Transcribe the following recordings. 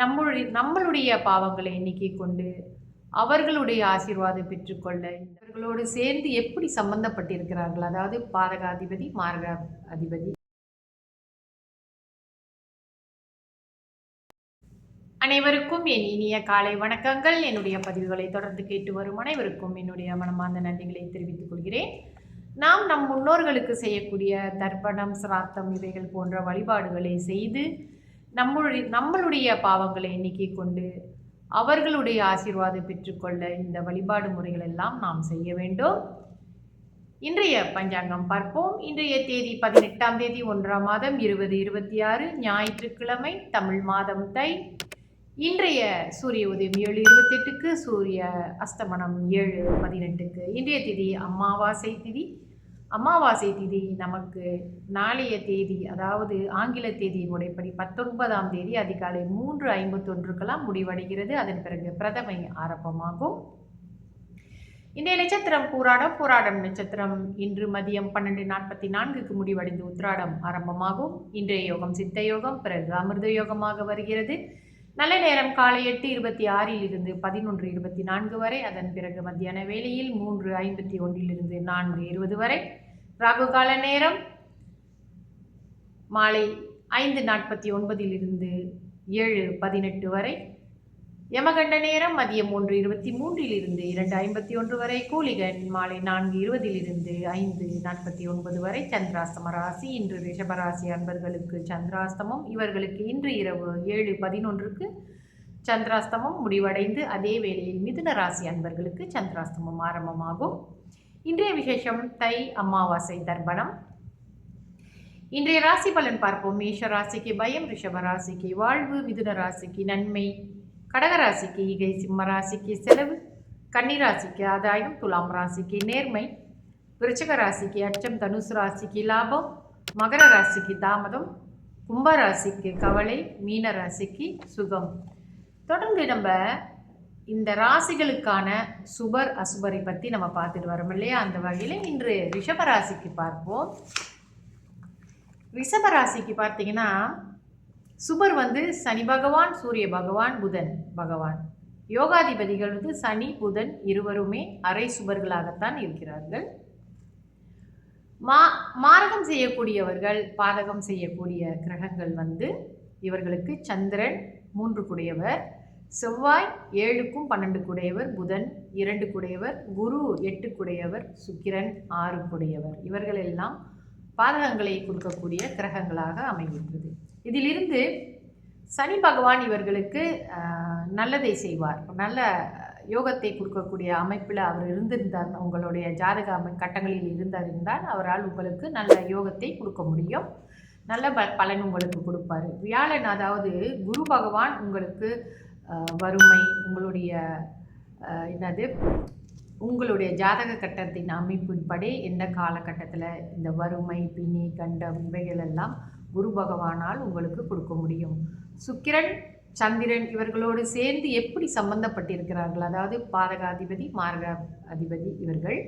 நம்மளுடைய பாவங்களை எண்ணிக்கை கொண்டு அவர்களுடைய ஆசீர்வாதம் பெற்றுக்கொள்ள இவர்களோடு சேர்ந்து எப்படி சம்பந்தப்பட்டிருக்கிறார்கள், அதாவது பாதகாதிபதி மாரக அதிபதி. அனைவருக்கும் என் இனிய காலை வணக்கங்கள். என்னுடைய பதிவுகளை தொடர்ந்து கேட்டு வரும் அனைவருக்கும் என்னுடைய மனமார்ந்த நன்றிகளை தெரிவித்துக் கொள்கிறேன். நாம் நம் முன்னோர்களுக்கு செய்யக்கூடிய தர்ப்பணம், சிராத்தம் இவைகள் போன்ற வழிபாடுகளை செய்து நம்மளுடைய பாவங்களை எண்ணிக்கை கொண்டு அவர்களுடைய ஆசீர்வாதம் பெற்றுக்கொள்ள இந்த வழிபாடு முறைகள் எல்லாம் நாம் செய்ய வேண்டும். இன்றைய பஞ்சாங்கம் பார்ப்போம். இன்றைய தேதி 18ஆம் தேதி 1ஆம் மாதம் 2026 ஞாயிற்றுக்கிழமை, தமிழ் மாதம் தை. இன்றைய சூரிய உதயம் 7:28க்கு, சூரிய அஸ்தமனம் 7:18க்கு. இன்றைய திதி அமாவாசை திதி. அமாவாசை திதி நமக்கு நாளைய தேதி, அதாவது ஆங்கில தேதியின் முறைப்படி 19ஆம் தேதி அதிகாலை 3:51க்கெல்லாம் முடிவடைகிறது. அதன் பிறகு பிரதமை ஆரம்பமாகும். இன்றைய நட்சத்திரம் பூராடம். பூராடம் நட்சத்திரம் இன்று மதியம் 12:44க்கு முடிவடைந்து உத்திராடம் ஆரம்பமாகும். இன்றைய யோகம் சித்த யோகம், பிறகு அமிர்த யோகமாக வருகிறது. நல்ல நேரம் காலை 8:26 11:24 வரை. அதன் பிறகு மத்தியான வேளையில் 3:51 4:20 வரை. ராகு கால நேரம் மாலை 5:49 7:18 வரை. யமகண்ட நேரம் மதியம் 1:23 2:51 வரை. கூலிகன் மாலை 4:20 5:49 வரை. சந்திராஸ்தம ராசி. இன்று ரிஷபராசி அன்பர்களுக்கு சந்திராஸ்தமம். இவர்களுக்கு இன்று இரவு 7:11க்கு சந்திராஸ்தமம் முடிவடைந்து அதே வேளையில் மிதுன ராசி அன்பர்களுக்கு சந்திராஸ்தமம் ஆரம்பமாகும். இன்றைய விசேஷம் தை அமாவாசை தர்ப்பணம். இன்றைய ராசி பலன் பார்ப்போம். மேஷ ராசிக்கு பயம், ரிஷப ராசிக்கு வாழ்வு, மிதுன ராசிக்கு நன்மை, கடகராசிக்கு ஈகை, சிம்ம ராசிக்கு செலவு, கன்னிராசிக்கு ஆதாயம், துலாம் ராசிக்கு நேர்மை, விருச்சிக ராசிக்கு அச்சம், தனுசு ராசிக்கு லாபம், மகர ராசிக்கு தாமதம், கும்பராசிக்கு கவலை, மீன ராசிக்கு சுகம். தொடர்ந்து நம்ம இந்த ராசிகளுக்கான சுபர் அசுபரை பற்றி நம்ம பார்த்துட்டு வரோம் இல்லையா? அந்த வகையில் இன்று ரிஷபராசிக்கு பார்ப்போம். ரிஷபராசிக்கு பார்த்தீங்கன்னா சுபர் சனி பகவான், சூரிய பகவான், புதன் பகவான். யோகாதிபதிகள் சனி புதன் இருவருமே அரை சுபர்களாகத்தான் இருக்கிறார்கள். மாரகம் செய்யக்கூடியவர்கள், பாதகம் செய்யக்கூடிய கிரகங்கள் இவர்களுக்கு சந்திரன் 3 குடையவர், செவ்வாய் 7க்கும் 12 குடையவர், புதன் 2 குடையவர், குரு 8 குடையவர், சுக்கிரன் 6 குடையவர். இவர்கள் எல்லாம் பாதகங்களை கொடுக்கக்கூடிய கிரகங்களாக அமைகின்றது. இதிலிருந்து சனி பகவான் இவர்களுக்கு நல்லதை செய்வார். நல்ல யோகத்தை கொடுக்கக்கூடிய அமைப்பில் அவர் இருந்திருந்தார், உங்களுடைய ஜாதக கட்டங்களில் இருந்தால் அவரால் உங்களுக்கு நல்ல யோகத்தை கொடுக்க முடியும். நல்ல பலன் உங்களுக்கு கொடுப்பார். வியாழன், அதாவது குரு பகவான் உங்களுக்கு வறுமை, உங்களுடைய ஜாதக கட்டத்தின் அமைப்பின்படி எந்த காலகட்டத்தில் இந்த வறுமை, பிணி, கண்டம் இவைகள் எல்லாம் குரு பகவானால் உங்களுக்கு கொடுக்க முடியும். சுக்கிரன், சந்திரன் இவர்களோடு சேர்ந்து எப்படி சம்பந்தப்பட்டிருக்கிறார்கள், அதாவது பாதகாதிபதி மாரக அதிபதி, இவர்கள்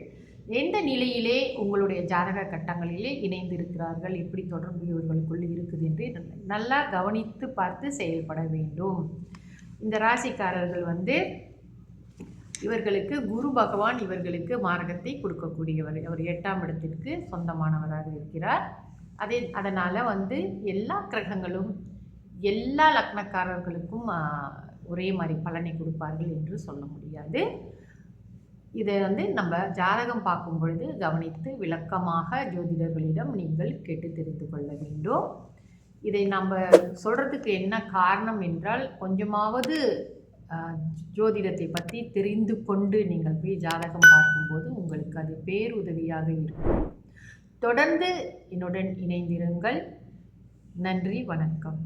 எந்த நிலையிலே உங்களுடைய ஜாதக கட்டங்களிலே இணைந்திருக்கிறார்கள், எப்படி தொடர்பு இவர்களுக்குள் இருக்குது என்று நல்லா கவனித்து பார்த்து செயல்பட வேண்டும். இந்த ராசிக்காரர்கள் இவர்களுக்கு குரு பகவான் இவர்களுக்கு மார்க்கத்தை கொடுக்கக்கூடியவர். அவர் 8ஆம் இடத்திற்கு சொந்தமானவராக இருக்கிறார். அதனால் எல்லா கிரகங்களும் எல்லா லக்னக்காரர்களுக்கும் ஒரே மாதிரி பலனை கொடுப்பார்கள் என்று சொல்ல முடியாது. இதை நம்ம ஜாதகம் பார்க்கும் பொழுது கவனித்து விளக்கமாக ஜோதிடர்களிடம் நீங்கள் கேட்டு தெரிந்து கொள்ள வேண்டும். இதை நம்ம சொல்கிறதுக்கு என்ன காரணம் என்றால், கொஞ்சமாவது ஜோதிடத்தை பற்றி தெரிந்து கொண்டு நீங்கள் போய் ஜாதகம் பார்க்கும்போது உங்களுக்கு அது பேருதவியாக இருக்கும். தொடர்ந்து என்னுடன் இணைந்திருங்கள். நன்றி, வணக்கம்.